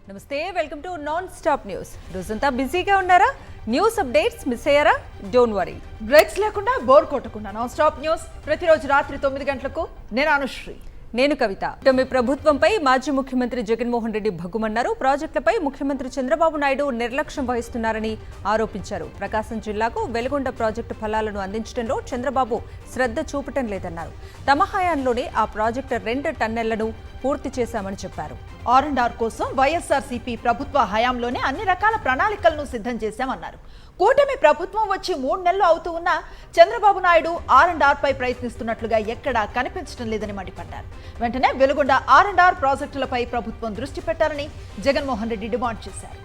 నమస్తే welcome to non stop news. రోజంతా బిజీగా ఉన్నారా? న్యూస్ అప్డేట్స్ మిస్ అయ్యారా? డోంట్ వరీ, బ్రేక్స్ లేకుండా బోర్ కొట్టకుండా నాన్ స్టాప్ న్యూస్ ప్రతిరోజు రాత్రి 9 గంటలకు. నేను అనుశ్రీ. నేను కవిత. మీ ప్రభుత్వంపై మాజీ ముఖ్యమంత్రి జగన్మోహన్ రెడ్డి భగ్గుమన్నారు. ప్రాజెక్టులపై ముఖ్యమంత్రి చంద్రబాబు నాయుడు నిర్లక్ష్యం వహిస్తున్నారని ఆరోపించారు. ప్రకాశం జిల్లాకు వెలుగొండ ప్రాజెక్టు ఫలాలను అందించడంలో చంద్రబాబు శ్రద్ధ చూపటం లేదన్నారు. తమ హయాంలోనే ఆ ప్రాజెక్టు 2 టన్నెళ్లను పూర్తి చేశామని చెప్పారు. R&R కోసం వైఎస్ఆర్సీపీ ప్రభుత్వ హయాంలోనే అన్ని రకాల ప్రణాళికలను సిద్ధం చేశామన్నారు. కూటమి ప్రభుత్వం వచ్చి 3 నెలలు అవుతూ ఉన్నా చంద్రబాబు నాయుడు R&R పై ప్రయత్నిస్తున్నట్లుగా ఎక్కడా కనిపించడం లేదని మండిపడ్డారు. వెంటనే వెలుగొండ R&R ప్రాజెక్టులపై ప్రభుత్వం దృష్టి పెట్టాలని జగన్మోహన్ రెడ్డి డిమాండ్ చేశారు.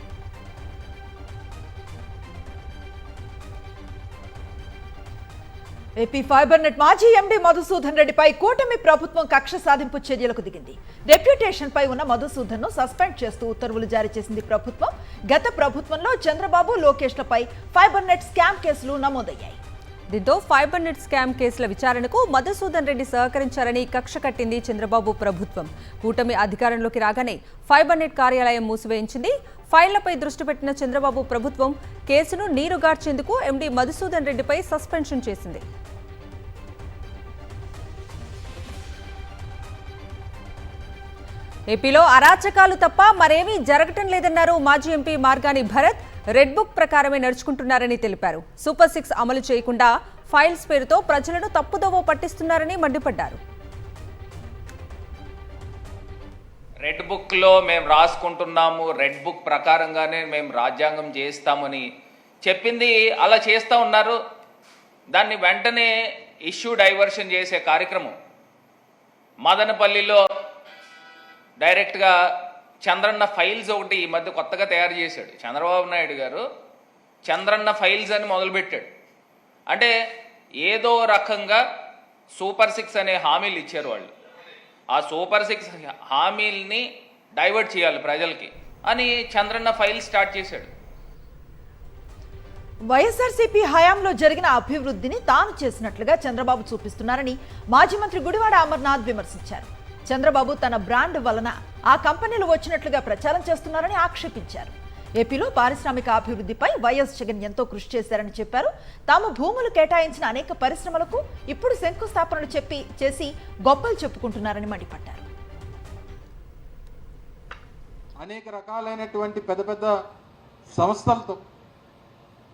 ఏపీ ఫైబర్ నెట్ మాజీ ఎండీ మధుసూదన్ రెడ్డిపై కూటమి ప్రభుత్వం కక్ష సాధింపు చర్యలకు దిగింది. డెప్యూటేషన్ పై ఉన్న మధుసూదన్ ను సస్పెండ్ చేస్తూ ఉత్తర్వులు జారీ చేసింది ప్రభుత్వం. గత ప్రభుత్వంలో చంద్రబాబు, లోకేష్లపై ఫైబర్ నెట్ స్కామ్ కేసులు నమోదయ్యాయి. దీంతో ఫైబర్ నెట్ స్కామ్ కేసుల విచారణకు మధుసూదన్ రెడ్డి సహకరించారని కక్ష కట్టింది చంద్రబాబు ప్రభుత్వం. కూటమి అధికారంలోకి రాగానే ఫైబర్ నెట్ కార్యాలయం మూసివేయించింది. ఫైళ్లపై దృష్టి పెట్టిన చంద్రబాబు ప్రభుత్వం కేసును నీరుగార్చేందుకు ఎండీ మధుసూదన్ రెడ్డిపై సస్పెన్షన్ చేసింది. ఏపీలో అరాచకాలు తప్ప మరేమీ జరగటం లేదన్నారు మాజీ MP Margani Bharat. Red book ప్రకారమే నడుచుకుంటున్నారని తెలిపారు. సూపర్ 6 అమలు చేయకుండా ఫైల్స్ పేరుతో ప్రజలను తప్పుదోవ పట్టిస్తున్నారని మండిపడ్డారు. రెడ్ బుక్లో మేము రాసుకుంటున్నాము, రెడ్ బుక్ ప్రకారంగానే మేము రాజ్యాంగం చేస్తామని చెప్పింది అలా చేస్తూ ఉన్నారు. దాన్ని వెంటనే ఇష్యూ డైవర్షన్ చేసే కార్యక్రమం మదనపల్లిలో డైరెక్ట్గా చంద్రన్న ఫైల్స్ ఒకటి ఈ మధ్య కొత్తగా తయారు చేశాడు చంద్రబాబు నాయుడు గారు. చంద్రన్న ఫైల్స్ అని మొదలుపెట్టాడు. అంటే ఏదో రకంగా సూపర్ 6 అనే హామీలు ఇచ్చారు వాళ్ళు. ఆ సూపర్ 6 హామీల్ని డైవర్ట్ చేయాలి ప్రజలకి అని చంద్రన్న ఫైల్ స్టార్ట్ చేశాడు. వైఎస్ఆర్సీపీ హయాంలో జరిగిన అభివృద్ధిని తాను చేసినట్లుగా చంద్రబాబు చూపిస్తున్నారని మాజీ మంత్రి గుడివాడ అమర్నాథ్ విమర్శించారు. చంద్రబాబు తన బ్రాండ్ వలన ఆ కంపెనీలు వచ్చినట్లుగా ప్రచారం చేస్తున్నారని ఆక్షేపించారు. ఏపీలో పారిశ్రామిక అభివృద్ధిపై వైఎస్ జగన్ ఎంతో కృషి చేశారని చెప్పారు. తాము భూములు కేటాయించిన అనేక పరిశ్రమలకు ఇప్పుడు శంకుస్థాపనలు చేసి గొప్పలు చెప్పుకుంటున్నారని మండిపడ్డారు. అనేక రకాలైనటువంటి పెద్ద పెద్ద సంస్థలతో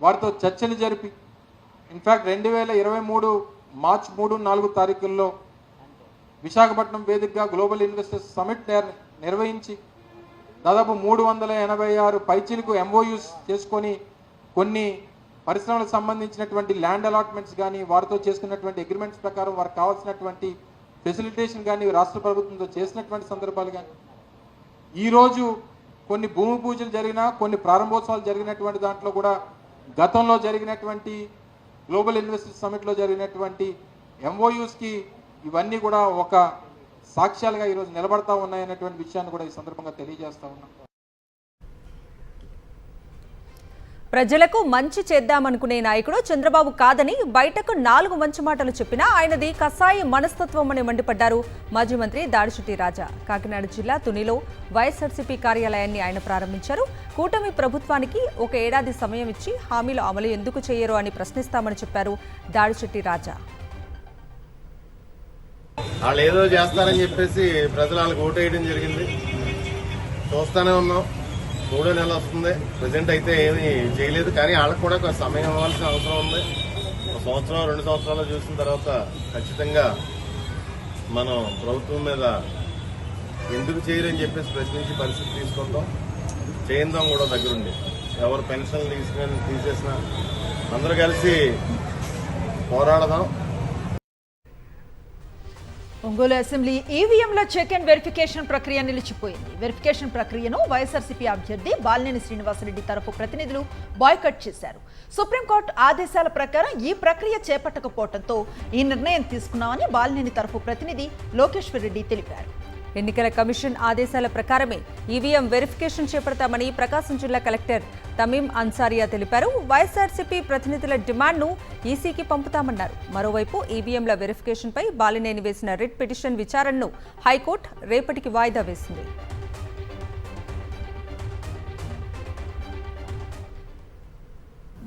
వారితో చర్చలు జరిపి ఇన్ఫ్యాక్ట్ 2023 మార్చి 3, 4 తారీఖుల్లో విశాఖపట్నం వేదికగా గ్లోబల్ ఇన్వెస్టర్స్ సమిట్ నిర్వహించి దాదాపు 386 పైచీలకు MOUs చేసుకొని కొన్ని పరిశ్రమలకు సంబంధించినటువంటి ల్యాండ్ అలాట్మెంట్స్ కానీ వారితో చేసుకున్నటువంటి అగ్రిమెంట్స్ ప్రకారం వారికి కావాల్సినటువంటి ఫెసిలిటేషన్ కానీ రాష్ట్ర ప్రభుత్వంతో చేసినటువంటి సందర్భాలు కానీ ఈరోజు కొన్ని భూమి పూజలు జరిగినా కొన్ని ప్రారంభోత్సవాలు జరిగినటువంటి దాంట్లో కూడా గతంలో జరిగినటువంటి గ్లోబల్ ఇన్వెస్టర్స్ సమిట్లో జరిగినటువంటి MOUsకి ఇవన్నీ కూడా ఒక సాక్ష్యాలుగా ఈరోజు నిలబడతా ఉన్నాయనేటువంటి విషయాన్ని కూడా ఈ సందర్భంగా తెలియజేస్తా ఉన్నాం. ప్రజలకు మంచి చేద్దామనుకునే నాయకుడు చంద్రబాబు కాదని బయటకు 4 మంచి మాటలు చెప్పినా ఆయనది కసాయి మనస్తత్వం అని మండిపడ్డారు మాజీ మంత్రి దాడిశెట్టి రాజా. కాకినాడ జిల్లా తునిలో వైఎస్ఆర్సీపీ కార్యాలయాన్ని ఆయన ప్రారంభించారు. కూటమి ప్రభుత్వానికి 1 ఏడాది సమయం ఇచ్చి హామీలు అమలు ఎందుకు చేయరు అని ప్రశ్నిస్తామని చెప్పారు దాడిశెట్టి రాజా. వాళ్ళు ఏదో చేస్తారని చెప్పేసి ప్రజలు వాళ్ళకి ఓటు వేయడం జరిగింది. చూస్తూనే ఉన్నాం. 3వ నెల వస్తుంది. ప్రజెంట్ అయితే ఏమీ చేయలేదు. కానీ వాళ్ళకి కూడా కొంత సమయం ఇవ్వాల్సిన అవసరం ఉంది. 1 సంవత్సరం 2 సంవత్సరాలు చూసిన తర్వాత ఖచ్చితంగా మనం ప్రభుత్వం మీద ఎందుకు చేయరని చెప్పేసి ప్రశ్నించి పరిస్థితి తీసుకుంటాం. చేయిందాం కూడా దగ్గరుండి. ఎవరు పెన్షన్లు తీసేసినా అందరూ కలిసి పోరాడదాం. ఒంగోలు అసెంబ్లీ ఈవీఎంల చెక్ అండ్ వెరిఫికేషన్ ప్రక్రియ నిలిచిపోయింది. వెరిఫికేషన్ ప్రక్రియను వైఎస్ఆర్సీపీ అభ్యర్థి బాలినేని శ్రీనివాసరెడ్డి తరపు ప్రతినిధులు బాయ్కట్ చేశారు. సుప్రీంకోర్టు ఆదేశాల ప్రకారం ఈ ప్రక్రియ చేపట్టకపోవడంతో ఈ నిర్ణయం తీసుకున్నామని బాలినేని తరపు ప్రతినిధి లోకేశ్వర్ రెడ్డి తెలిపారు. ఎన్నికల కమిషన్ ఆదేశాల ప్రకారమే ఈవీఎం వెరిఫికేషన్ చేపడతామని ప్రకాశం జిల్లా కలెక్టర్ తమీం అన్సారియా తెలిపారు. వైఎస్ఆర్సీపీ ప్రతినిధుల డిమాండ్ను ఈసీకి పంపుతామన్నారు. మరోవైపు ఈవీఎంల వెరిఫికేషన్పై బాలినేని వేసిన రిట్ పిటిషన్ విచారణను హైకోర్టు రేపటికి వాయిదా వేసింది.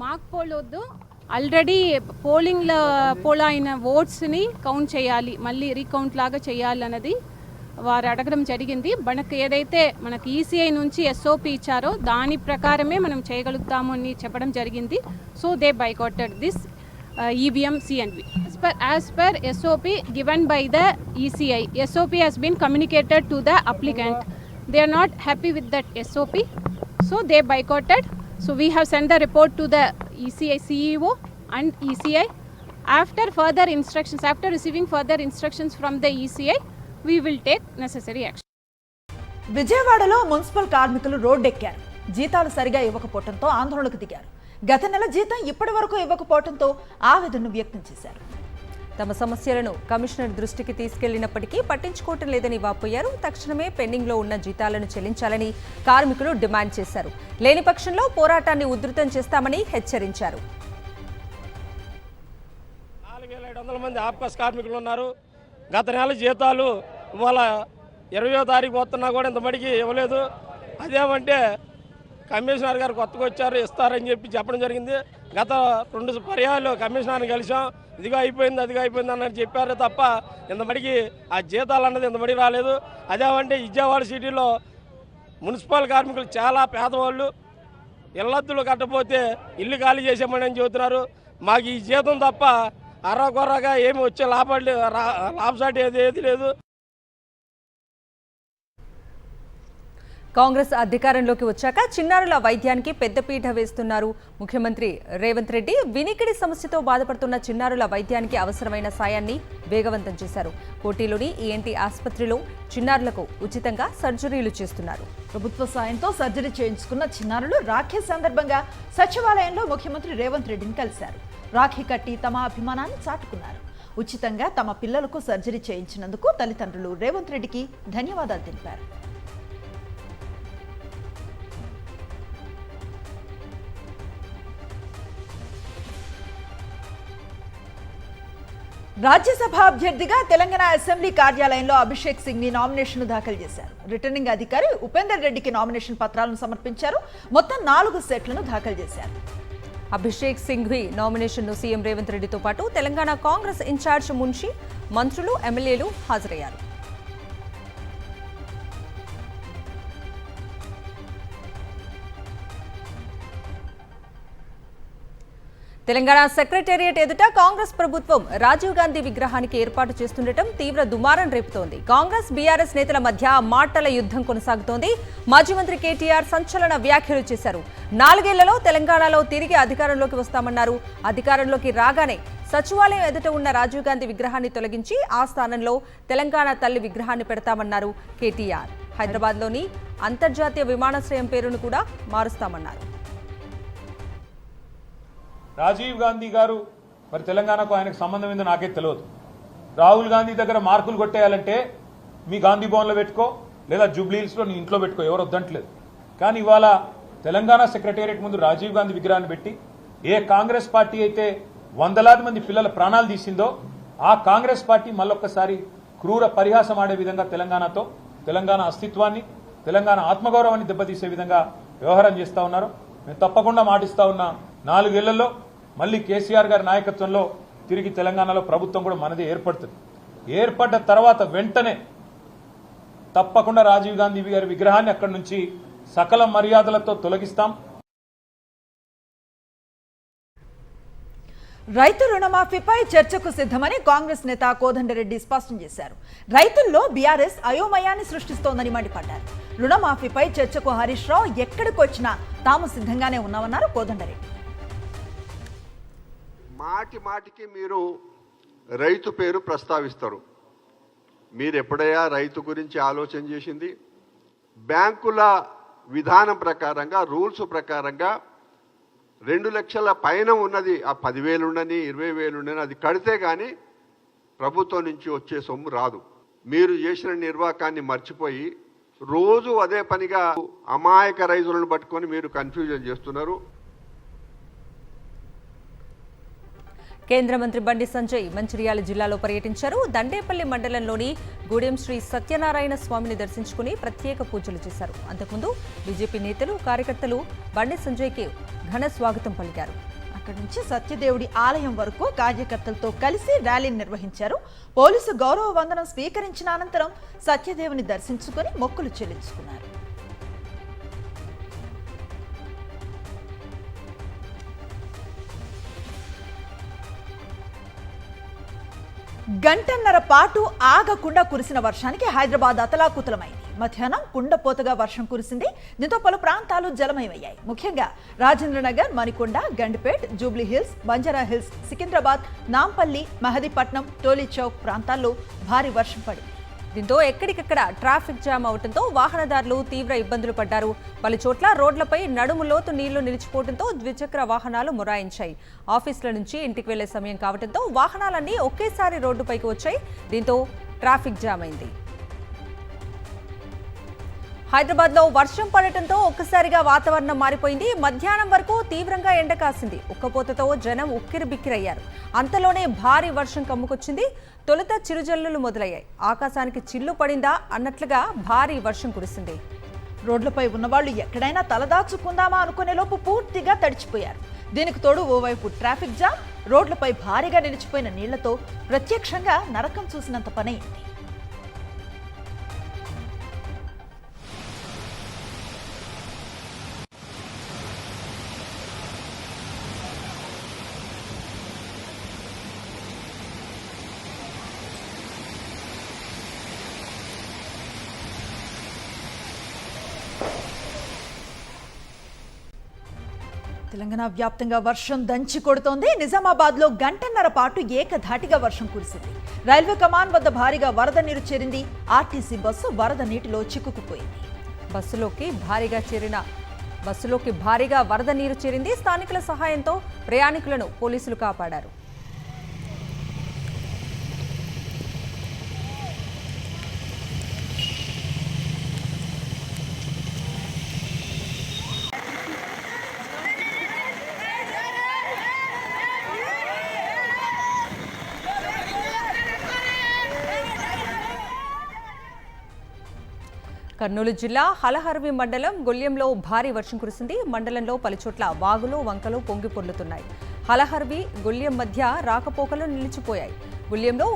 మాక్ పోల్ వద్దు, ఆల్రెడీ పోల్ అయిన ఓట్స్ని కౌంట్ చేయాలి, మళ్ళీ రీకౌంట్ లాగా చేయాలన్నది వారు అడగడం జరిగింది. మనకు ఏదైతే మనకు ఈసీఐ నుంచి ఎస్ఓపి ఇచ్చారో దాని ప్రకారమే మనం చేయగలుగుతాము అని చెప్పడం జరిగింది. So they boycotted this EVM C&V. As per SOP given by the ECI, SOP has been communicated to the applicant. They are not happy with that SOP, so they boycotted. So we have sent the report to the ECI CEO and ECI. After further instructions, after receiving further instructions from the ECI, we will take necessary action. విజయవాడలో municipal కార్మికులు రోడ్డెక్కారు. జీతాలు సరిగా ఇవ్వకపోవడంతో ఆందోళనకు దిగారు. గత నెల జీతం ఇప్పటి వరకు ఇవ్వకపోవడంతో ఆవేదనను వ్యక్తం చేశారు. తమ సమస్యలను కమిషనర్ దృష్టికి తీసుకెళ్లినప్పటికీ పట్టించుకోవటం లేదని వాపోయారు. తక్షణమే పెండింగ్లో ఉన్న జీతాలను చెల్లించాలని కార్మికులు డిమాండ్ చేశారు. లేని పక్షంలో పోరాటాన్ని ఉధృతం చేస్తామని హెచ్చరించారు. 4700 మంది ఆప్కాస్ కార్మికులు ఉన్నారు. గత నెల జీతాలు ఇవాళ 20వ తారీఖు వస్తున్నా కూడా ఇంతమటికి ఇవ్వలేదు. అదేమంటే కమిషనర్ గారు కొత్తగా వచ్చారు, ఇస్తారని చెప్పడం జరిగింది. గత 2 పర్యాయాలు కమిషనర్ని కలిసాం, ఇదిగా అయిపోయింది అదిగా అయిపోయింది అన్నది చెప్పారు తప్ప ఇంతమటికి ఆ జీతాలు అన్నది ఇంతమటికి రాలేదు. అదేమంటే విజయవాడ సిటీలో మున్సిపల్ కార్మికులు చాలా పేదవాళ్ళు, ఇళ్లద్దులు కట్టపోతే ఇల్లు ఖాళీ చేసామని చెబుతున్నారు. మాకు ఈ జీతం తప్ప అర్రకొర్రగా ఏమి వచ్చే లాభసాటి ఏది లేదు. కాంగ్రెస్ అధికారంలోకి వచ్చాక చిన్నారుల వైద్యానికి పెద్దపీట వేస్తున్నారు ముఖ్యమంత్రి రేవంత్ రెడ్డి. వినికిడి సమస్యతో బాధపడుతున్న చిన్నారుల వైద్యానికి అవసరమైన సాయాన్ని వేగవంతం చేశారు. కోటిలోని ఈఎన్టీ ఆసుపత్రిలో చిన్నారులకు ఉచితంగా సర్జరీలు చేస్తున్నారు. ప్రభుత్వ సాయంతో సర్జరీ చేయించుకున్న చిన్నారులు రాఖీ సందర్భంగా సచివాలయంలో ముఖ్యమంత్రి రేవంత్ రెడ్డిని కలిశారు. రాఖీ కట్టి తమ అభిమానాన్ని చాటుకున్నారు. ఉచితంగా తమ పిల్లలకు సర్జరీ చేయించినందుకు తల్లిదండ్రులు రేవంత్ రెడ్డికి ధన్యవాదాలు తెలిపారు. రాజ్యసభ అభ్యర్థిగా తెలంగాణ అసెంబ్లీ కార్యాలయంలో అభిషేక్ సింగ్ ని నామినేషన్ దాఖలు చేశారు. రిటర్నింగ్ అధికారి ఉపేందర్ రెడ్డికి నామినేషన్ పత్రాలను సమర్పించారు. మొత్తం 4 సెట్లను దాఖలు చేశారు. అభిషేక్ సింఘ్వి నామినేషన్ను సీఎం రేవంత్ రెడ్డితో పాటు తెలంగాణ కాంగ్రెస్ ఇన్ఛార్జ్ మున్షి, మంత్రులు, ఎమ్మెల్యేలు హాజరయ్యారు. తెలంగాణ సెక్రటేరియట్ ఎదుట కాంగ్రెస్ ప్రభుత్వం రాజీవ్ గాంధీ విగ్రహానికి ఏర్పాటు చేస్తుండటం తీవ్ర దుమారం రేపుతోంది. కాంగ్రెస్ బీఆర్ఎస్ నేతల మధ్య మాటల యుద్ధం కొనసాగుతోంది. మాజీ మంత్రి కేటీఆర్ సంచలన వ్యాఖ్యలు చేశారు. 4 ఏళ్లలో తెలంగాణలో తిరిగి అధికారంలోకి వస్తామన్నారు. అధికారంలోకి రాగానే సచివాలయం ఎదుట ఉన్న రాజీవ్ గాంధీ విగ్రహాన్ని తొలగించి ఆ స్థానంలో తెలంగాణ తల్లి విగ్రహాన్ని పెడతామన్నారు కేటీఆర్. హైదరాబాద్లోని అంతర్జాతీయ విమానాశ్రయం పేరును కూడా మారుస్తామన్నారు. రాజీవ్ గాంధీ గారు మరి తెలంగాణకు ఆయనకు సంబంధం ఏందో నాకే తెలియదు. రాహుల్ గాంధీ దగ్గర మార్కులు కొట్టేయాలంటే మీ గాంధీ భవన్లో పెట్టుకో, లేదా జూబ్లీహిల్స్లో నీ ఇంట్లో పెట్టుకో, ఎవరు వద్దంటలేదు. కానీ ఇవాళ తెలంగాణ సెక్రటేరియట్ ముందు రాజీవ్ గాంధీ విగ్రహాన్ని పెట్టి ఏ కాంగ్రెస్ పార్టీ అయితే వందలాది మంది పిల్లల ప్రాణాలు తీసిందో ఆ కాంగ్రెస్ పార్టీ మళ్ళొక్కసారి క్రూర పరిహాసం ఆడే విధంగా తెలంగాణతో, తెలంగాణ అస్తిత్వాన్ని, తెలంగాణ ఆత్మగౌరవాన్ని దెబ్బతీసే విధంగా వ్యవహారం చేస్తూ ఉన్నారు. మేము తప్పకుండా మాటిస్తా ఉన్నా, 4 ఏళ్లలో మళ్ళీ కేసీఆర్ గారి నాయకత్వంలో తిరిగి తెలంగాణలో ప్రభుత్వం కూడా మనదే ఏర్పడుతుంది. ఏర్పడ్డ తర్వాత వెంటనే తప్పకుండా రాజీవ్ గాంధీ గారి విగ్రహాన్ని అక్కడి నుంచి సకల మర్యాదలతో తొలగిస్తాం. రైతు రుణమాఫీపై చర్చకు సిద్ధమని కాంగ్రెస్ నేత కోదండరెడ్డి స్పష్టం చేశారు. రైతుల్లో బీఆర్ఎస్ అయోమయాన్ని సృష్టిస్తోందని మండిపడ్డారు. రుణమాఫీపై చర్చకు హరీష్ రావు ఎక్కడికి వచ్చినా తాము సిద్ధంగానే ఉన్నామన్నారు కోదండరెడ్డి. మాటికి మీరు రైతు పేరు ప్రస్తావిస్తారు. మీరు ఎప్పుడైనా రైతు గురించి ఆలోచన చేసింది? బ్యాంకుల విధానం ప్రకారంగా, రూల్స్ ప్రకారంగా 2 లక్షల పైన ఉన్నది, ఆ 10,000 ఉండని 20,000 ఉండని అది కడితే కానీ ప్రభుత్వం నుంచి వచ్చే సొమ్ము రాదు. మీరు చేసిన నిర్వాకాన్ని మర్చిపోయి రోజు అదే పనిగా అమాయక రైతులను పట్టుకొని మీరు కన్ఫ్యూజన్ చేస్తున్నారు. కేంద్ర మంత్రి బండి సంజయ్ మంచిర్యాల జిల్లాలో పర్యటించారు. దండేపల్లి మండలంలోని గూడెం శ్రీ సత్యనారాయణ స్వామిని దర్శించుకుని ప్రత్యేక పూజలు చేశారు. అంతకుముందు బీజేపీ నేతలు, కార్యకర్తలు బండి సంజయ్కి ఘన స్వాగతం పలికారు. అక్కడి నుంచి సత్యదేవుడి ఆలయం వరకు కార్యకర్తలతో కలిసి ర్యాలీని నిర్వహించారు. పోలీసు గౌరవ వందనం స్వీకరించిన అనంతరం సత్యదేవుని దర్శించుకుని మొక్కులు చెల్లించుకున్నారు. గంటన్నర పాటు ఆగకుండా కురిసిన వర్షానికి హైదరాబాద్ అతలాకుతలమైంది. మధ్యాహ్నం కుండపోతగా వర్షం కురిసింది. దీంతో పలు ప్రాంతాలు జలమయమయ్యాయి. ముఖ్యంగా రాజేంద్రనగర్, మణికొండ, గండిపేట్, జూబ్లీ హిల్స్, బంజారా హిల్స్, సికింద్రాబాద్, నాంపల్లి, మహదీపట్నం, టోలీ చౌక్ ప్రాంతాల్లో భారీ వర్షం పడింది. దీంతో ఎక్కడికక్కడ ట్రాఫిక్ జామ్ అవడంతో వాహనదారులు తీవ్ర ఇబ్బందులు పడ్డారు. పలు చోట్ల రోడ్లపై నడుము లోతు నీళ్లు నిలిచిపోవడంతో ద్విచక్ర వాహనాలు మొరాయించాయి. ఆఫీసుల నుంచి ఇంటికి వెళ్లే సమయం కావడంతో వాహనాలన్నీ ఒకేసారి రోడ్డుపైకి వచ్చాయి. దీంతో ట్రాఫిక్ జామ్ అయింది. హైదరాబాద్లో వర్షం పడటంతో ఒక్కసారిగా వాతావరణం మారిపోయింది. మధ్యాహ్నం వరకు తీవ్రంగా ఎండ కాసింది. ఉక్కపోతతో జనం ఉక్కిరిబిక్కిరయ్యారు. అంతలోనే భారీ వర్షం కమ్ముకొచ్చింది. తొలుత చిరుజల్లులు మొదలయ్యాయి. ఆకాశానికి చిల్లు పడిందా అన్నట్లుగా భారీ వర్షం కురిసింది. రోడ్లపై ఉన్నవాళ్లు ఎక్కడైనా తలదాచుకుందామా అనుకునే లోపు పూర్తిగా తడిచిపోయారు. దీనికి తోడు ఓవైపు ట్రాఫిక్ జామ్, రోడ్లపై భారీగా నిలిచిపోయిన నీళ్లతో ప్రత్యక్షంగా నరకం చూసినంత పనైంది. తెలంగాణ వ్యాప్తంగా వర్షం దంచి కొడుతోంది. నిజామాబాద్లో గంటన్నర పాటు ఏకధాటిగా వర్షం కురిసింది. రైల్వే కమాన్ వద్ద భారీగా వరద నీరు చేరింది. ఆర్టీసీ బస్సు వరద నీటిలో చిక్కుకుపోయింది. బస్సులోకి భారీగా వరద నీరు చేరింది. స్థానికుల సహాయంతో ప్రయాణికులను పోలీసులు కాపాడారు. కర్నూలు జిల్లా హలహర్వి మండలం గొల్యంలో భారీ వర్షం కురిసింది. మండలంలో పలుచోట్ల వాగులు, వంకలు పొంగి పొర్లుతున్నాయి. హలహర్వి, గొల్యం మధ్య రాకపోకలు నిలిచిపోయాయి. గొల్యంలో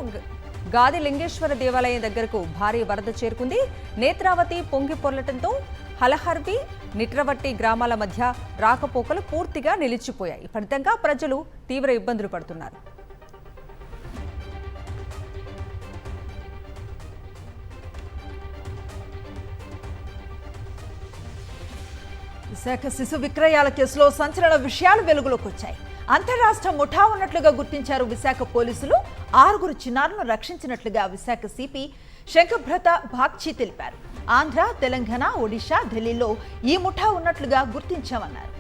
గాది లింగేశ్వర దేవాలయం దగ్గరకు భారీ వరద చేరుకుంది. నేత్రావతి పొంగి పొర్లటంతో హలహర్వి, నిట్రవట్టి గ్రామాల మధ్య రాకపోకలు పూర్తిగా నిలిచిపోయాయి. ఫలితంగా ప్రజలు తీవ్ర ఇబ్బందులు పడుతున్నారు. విశాఖ శిశు విక్రయాల కేసులో సంచలన విషయాలు వెలుగులోకి వచ్చాయి. అంతర్రాష్ట్ర ముఠా ఉన్నట్లుగా గుర్తించారు విశాఖ పోలీసులు. 6 చిన్నారులను రక్షించినట్లుగా విశాఖ సిపి శంఖభ్రత బాగ్చి తెలిపారు. ఆంధ్ర, తెలంగాణ, ఒడిశా, ఢిల్లీలో ఈ ముఠా ఉన్నట్లుగా గుర్తించామన్నారు.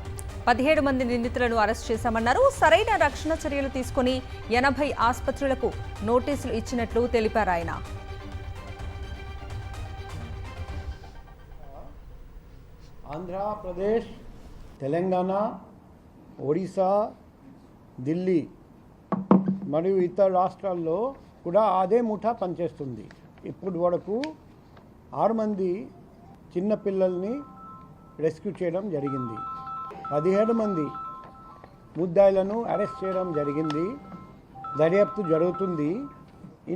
17 మంది నిందితులను అరెస్ట్ చేశామన్నారు. సరైన రక్షణ చర్యలు తీసుకుని 80 ఆసుపత్రులకు నోటీసులు ఇచ్చినట్లు తెలిపారు ఆయన. ఆంధ్రప్రదేశ్, తెలంగాణ, ఒడిశా, ఢిల్లీ మరియు ఇతర రాష్ట్రాల్లో కూడా అదే ముఠా పనిచేస్తుంది. ఇప్పుడు వరకు 6 మంది చిన్నపిల్లల్ని రెస్క్యూ చేయడం జరిగింది. 17 మంది ముద్దాయిలను అరెస్ట్ చేయడం జరిగింది. దర్యాప్తు జరుగుతుంది.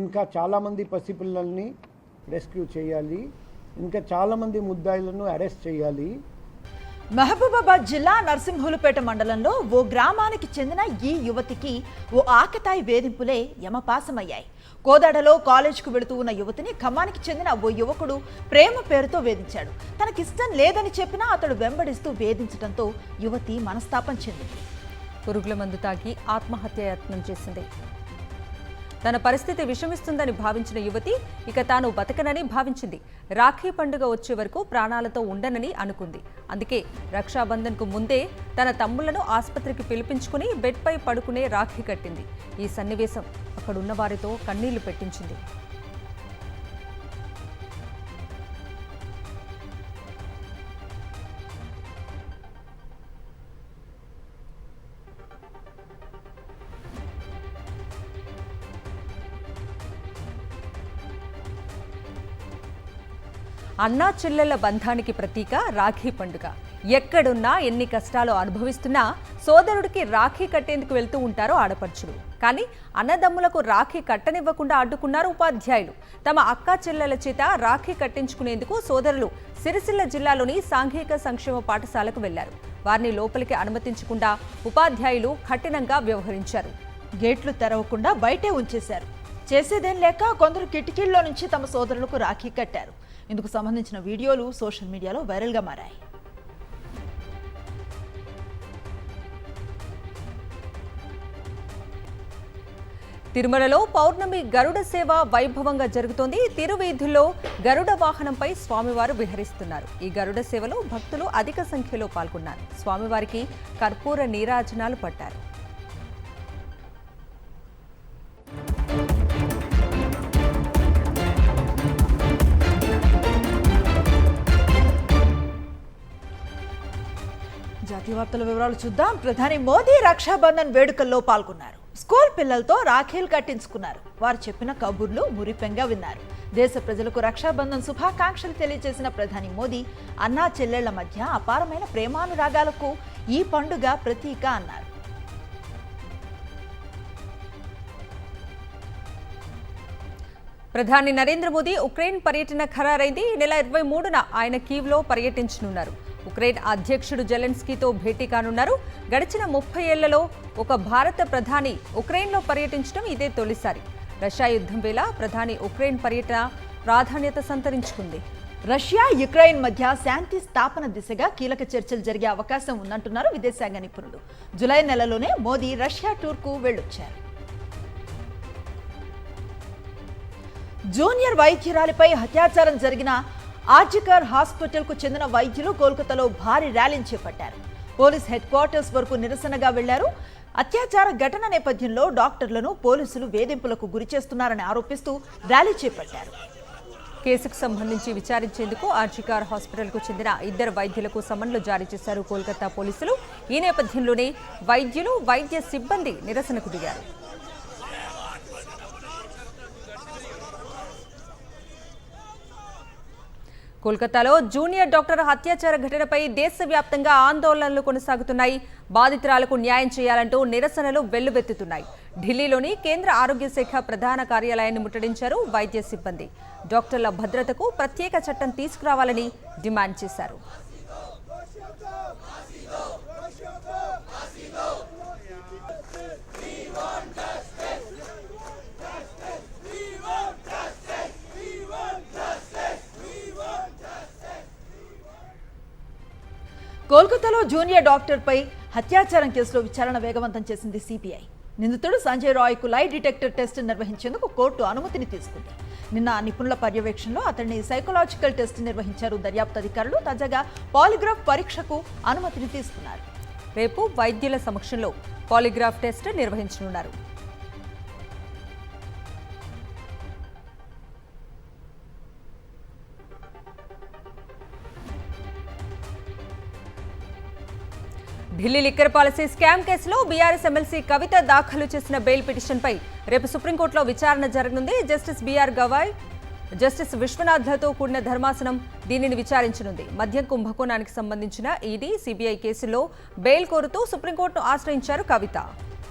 ఇంకా చాలామంది పసిపిల్లల్ని రెస్క్యూ చేయాలి. ఇంకా చాలామంది ముద్దాయిలను అరెస్ట్ చేయాలి. మహబూబాబాద్ జిల్లా నర్సింహులుపేట మండలంలో ఓ గ్రామానికి చెందిన ఈ యువతికి ఓ ఆకతాయి వేధింపులే యమపాసమయ్యాయి. కోదాడలో కాలేజ్కు వెళుతూ ఉన్న యువతిని ఖమ్మానికి చెందిన ఓ యువకుడు ప్రేమ పేరుతో వేధించాడు. తనకిష్టం లేదని చెప్పినా అతడు వెంబడిస్తూ వేధించడంతో యువతి మనస్తాపం చెందింది. పురుగుల మందు తాగి ఆత్మహత్యాయత్నం చేసింది. తన పరిస్థితి విషమిస్తుందని భావించిన యువతి ఇక తాను బతకనని భావించింది. రాఖీ పండుగ వచ్చే వరకు ప్రాణాలతో ఉండనని అనుకుంది. అందుకే రక్షాబంధన్కు ముందే తన తమ్ముళ్లను ఆసుపత్రికి పిలిపించుకుని బెడ్పై పడుకునే రాఖీ కట్టింది. ఈ సన్నివేశం అక్కడున్న వారితో కన్నీళ్లు పెట్టించింది. అన్నా చెల్లెళ్ల బంధానికి ప్రతీక రాఖీ పండుగ. ఎక్కడున్నా ఎన్ని కష్టాలు అనుభవిస్తున్నా సోదరుడికి రాఖీ కట్టేందుకు వెళ్తూ ఉంటారు ఆడపడుచులు. కానీ అన్నదమ్ములకు రాఖీ కట్టనివ్వకుండా అడ్డుకున్నారు ఉపాధ్యాయులు. తమ అక్కా చెల్లెల చేత రాఖీ కట్టించుకునేందుకు సోదరులు సిరిసిల్ల జిల్లాలోని సాంఘిక సంక్షేమ పాఠశాలకు వెళ్లారు. వారిని లోపలికి అనుమతించకుండా ఉపాధ్యాయులు కఠినంగా వ్యవహరించారు. గేట్లు తెరవకుండా బయటే ఉంచేశారు. చేసేదేం లేక కొందరు కిటికీల్లో నుంచి తమ సోదరులకు రాఖీ కట్టారు. ఇందుకు సంబంధించిన వీడియోలు సోషల్ మీడియాలో వైరల్గా మారాయి. తిరుమలలో పౌర్ణమి గరుడ సేవ వైభవంగా జరుగుతోంది. తిరువీధుల్లో గరుడ వాహనంపై స్వామివారు విహరిస్తున్నారు. ఈ గరుడ సేవలో భక్తులు అధిక సంఖ్యలో పాల్గొన్నారు. స్వామివారికి కర్పూర నీరాజనాలు పట్టారు. జాతీయ వార్తల వివరాలు చూద్దాం. ప్రధాని మోదీ రక్షాబంధన్ వేడుకల్లో పాల్గొన్నారు. స్కూల్ పిల్లలతో రాఖీలు కట్టించుకున్నారు. వారు చెప్పిన కబుర్లు మురిపెంగా విన్నారు. దేశ ప్రజలకు రక్షాబంధన్ శుభాకాంక్షలు తెలియజేసిన ప్రధాని మోదీ అన్నా చెల్లెళ్ల మధ్య అపారమైన ప్రేమానురాగాలకు ఈ పండుగ ప్రతీక అన్నారు. ప్రధాని నరేంద్ర మోదీ ఉక్రెయిన్ పర్యటన ఖరారైంది. ఈ నెల 23న ఆయన కీవ్లో పర్యటించనున్నారు. ఉక్రెయిన్ అధ్యక్షుడు జెలెన్స్కీతో భేటీ కానున్నారు. గడిచిన 30 ఏళ్లలో ఒక భారత ప్రధాని ఉక్రెయిన్లో పర్యటించడం ఇదే తొలిసారి. రష్యా యుద్ధం వేళ ప్రధాని ఉక్రెయిన్ పర్యటన ప్రాధాన్యత సంతరించుకుంది. రష్యా యుక్రెయిన్ మధ్య శాంతి స్థాపన దిశగా కీలక చర్చలు జరిగే అవకాశం ఉందంటున్నారు విదేశాంగ నిపుణులు. జులై నెలలోనే మోదీ రష్యా టూర్కు వెళ్లొచ్చారు. జూనియర్ వైద్యురాలిపై అత్యాచారం జరిగిన ఆర్జికర్ హాస్పిటల్కు చెందిన వైద్యులు కోల్కతాలో భారీ ర్యాలీని చేపట్టారు. పోలీస్ హెడ్ క్వార్టర్స్ వరకు నిరసనగా వెళ్లారు. అత్యాచార ఘటన నేపథ్యంలో డాక్టర్లను పోలీసులు వేధింపులకు గురిచేస్తున్నారని ఆరోపిస్తూ ర్యాలీ చేపట్టారు. కేసుకు సంబంధించి విచారించేందుకు ఆర్జికర్ హాస్పిటల్కు చెందిన 2 వైద్యులకు సమన్లు జారీ చేశారు కోల్కతా పోలీసులు. ఈ నేపథ్యంలోనే వైద్యులు, వైద్య సిబ్బంది నిరసనకు దిగారు. కోల్కతాలో జూనియర్ డాక్టర్ అత్యాచార ఘటనపై దేశవ్యాప్తంగా ఆందోళనలు కొనసాగుతున్నాయి. బాధితురాలకు న్యాయం చేయాలంటూ నిరసనలు వెల్లువెత్తుతున్నాయి. ఢిల్లీలోని కేంద్ర ఆరోగ్య శాఖ ప్రధాన కార్యాలయాన్ని ముట్టడించారు వైద్య సిబ్బంది. డాక్టర్ల భద్రతకు ప్రత్యేక చట్టం తీసుకురావాలని డిమాండ్ చేశారు. కోల్కతాలో జూనియర్ డాక్టర్పై అత్యాచారం కేసులో విచారణ వేగవంతం చేసింది సిబిఐ. నిందితుడు సంజయ్ రాయ్కు లై డిటెక్టర్ టెస్ట్ నిర్వహించేందుకు కోర్టు అనుమతిని తీసుకుంది. నిన్న నిపుణుల పర్యవేక్షణలో అతన్ని సైకలాజికల్ టెస్ట్ నిర్వహించారు దర్యాప్తు అధికారులు. తాజాగా పాలిగ్రాఫ్ పరీక్షకు అనుమతిని తీసుకున్నారు. రేపు వైద్యుల సమక్షంలో పాలిగ్రాఫ్ టెస్ట్ నిర్వహించనున్నారు. ఢిల్లీ లిక్కర్ పాలసీ స్కామ్ కేసులో బీఆర్ఎస్ ఎమ్మెల్సీ కవిత దాఖలు చేసిన బెయిల్ పిటిషన్పై రేపు సుప్రీంకోర్టులో విచారణ జరగనుంది. జస్టిస్ బీఆర్ గవాయ్, జస్టిస్ విశ్వనాథ్లతో కూడిన ధర్మాసనం దీనిని విచారించనుంది. మద్యం కుంభకోణానికి సంబంధించిన ఈడీ, సిబిఐ కేసులో బెయిల్ కోరుతూ సుప్రీంకోర్టును ఆశ్రయించారు కవిత.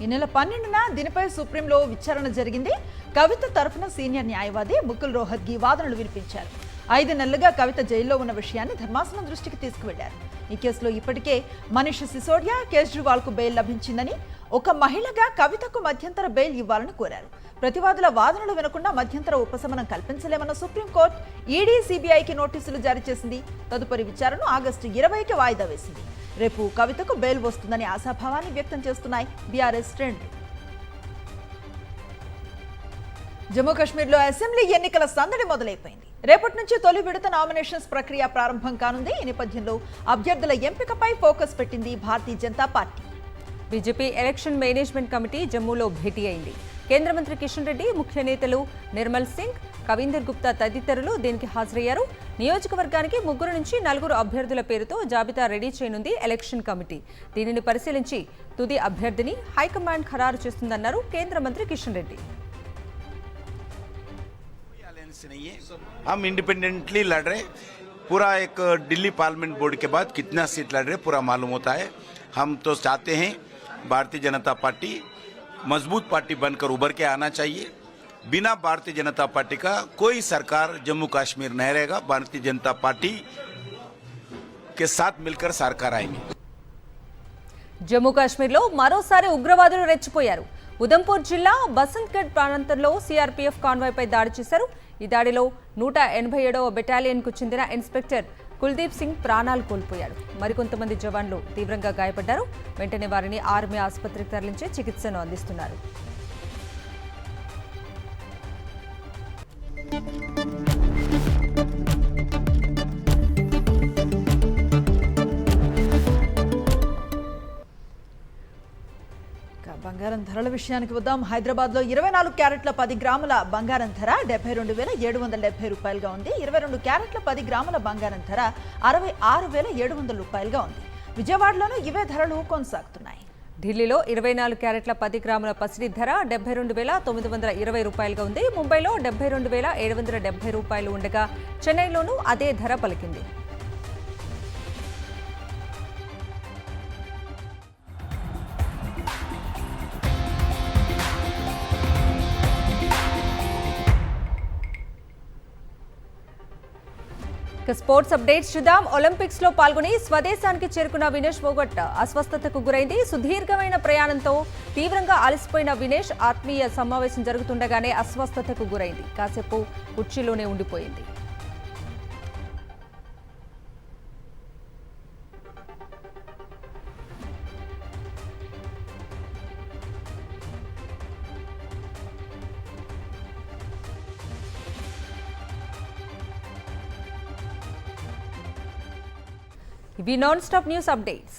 ఈ నెల 12న దీనిపై సుప్రీంలో విచారణ జరిగింది. కవిత తరఫున సీనియర్ న్యాయవాది ముకుల్ రోహత్గి వాదనలు వినిపించారు. 5 నెలలుగా కవిత జైల్లో ఉన్న విషయాన్ని ధర్మాసనం దృష్టికి తీసుకువెళ్లారు. ఈ కేసులో ఇప్పటికే మనీష్ సిసోడియా, కేజ్రీవాల్కు బెయిల్ లభించిందని, ఒక మహిళగా కవితకు మధ్యంతర బెయిల్ ఇవ్వాలని కోరారు. ప్రతివాదుల వాదనలు వినకుండా మధ్యంతర ఉపశమనం కల్పించలేమన్న సుప్రీంకోర్టు ఈడీ, సిబిఐకి నోటీసులు జారీ చేసింది. తదుపరి విచారణను ఆగస్టు 20కి వాయిదా వేసింది. రేపు కవితకు బెయిల్ వస్తుందని ఆశాభావాన్ని వ్యక్తం చేస్తున్నాయి బీఆర్ఎస్ శ్రేణులు. జమ్మూ కాశ్మీర్లో అసెంబ్లీ ఎన్నికల సందడి మొదలైపోయింది. రేపటి నుంచి తొలి విడత నామినేషన్స్ ప్రక్రియ ప్రారంభం కానుంది. ఈ నేపథ్యంలో అభ్యర్థుల ఎంపికపై ఫోకస్ పెట్టింది Bharatiya Janata Party. BJP election management committee జమ్మూలో భేటీ అయింది. కేంద్ర మంత్రి కిషన్ రెడ్డి, ముఖ్య నేతలు నిర్మల్ సింగ్, కవీందర్ గుప్తా తదితరులు దీనికి హాజరయ్యారు. నియోజకవర్గానికి 3 నుంచి 4 అభ్యర్థుల పేరుతో జాబితా రెడీ చేయనుంది ఎలక్షన్ కమిటీ. దీనిని పరిశీలించి తుది అభ్యర్థిని హైకమాండ్ ఖరారు చేస్తుందన్నారు కేంద్ర మంత్రి కిషన్ రెడ్డి. हम इंडिपेंडेंटली लड़ रहे, पूरा एक दिल्ली पार्लियामेंट बोर्ड के बाद कितना सीट लड़ रहे पूरा मालूम होता है। हम तो चाहते हैं भारतीय जनता पार्टी मजबूत पार्टी बनकर उभर के आना चाहिए। बिना भारतीय जनता पार्टी का कोई सरकार जम्मू कश्मीर नहीं रहेगा। भारतीय जनता पार्टी के साथ मिलकर सरकार आएंगे। జమ్మూ కాశ్మీర్లో మరోసారి ఉగ్రవాదులు రెచ్చిపోయారు. ఉదంపూర్ జిల్లా బసంత్గఢ్ ప్రాంతంలో సిఆర్పీఎఫ్ కాన్వాయ్పై దాడి చేశారు. ఈ దాడిలో 187వ బెటాలియన్కు చెందిన ఇన్స్పెక్టర్ కుల్దీప్ సింగ్ ప్రాణాలు కోల్పోయాడు. మరికొంతమంది జవాన్లు తీవ్రంగా గాయపడ్డారు. వెంటనే వారిని ఆర్మీ ఆసుపత్రికి తరలించి చికిత్సను అందిస్తున్నారు. బంగారం ధరల విషయానికి వద్దాం. హైదరాబాద్లో 24 క్యారెట్ల 10 గ్రాముల బంగారం ధర 72,770 రూపాయలుగా ఉంది. 22 క్యారెట్ల 10 గ్రాముల బంగారం ధర 66,700 రూపాయలుగా ఉంది. విజయవాడలోనూ ఇవే ధరలు కొనసాగుతున్నాయి. ఢిల్లీలో 24 క్యారెట్ల 10 గ్రాముల పసిడి ధర 72,920 రూపాయలుగా ఉంది. ముంబైలో 72,770 రూపాయలు ఉండగా చెన్నైలోనూ అదే ధర పలికింది. స్పోర్ట్స్ అప్డేట్స్ చూద్దాం. ఒలింపిక్స్ లో పాల్గొని స్వదేశానికి చేరుకున్న వినేష్ ఫోగట్ అస్వస్థతకు గురైంది. సుదీర్ఘమైన ప్రయాణంతో తీవ్రంగా అలసిపోయిన వినేష్ ఆత్మీయ సమావేశం జరుగుతుండగానే అస్వస్థతకు గురైంది. కాసేపు కుర్చీలోనే ఉండిపోయింది. ఇవి నాన్ స్టాప్ న్యూస్ అప్డేట్స్.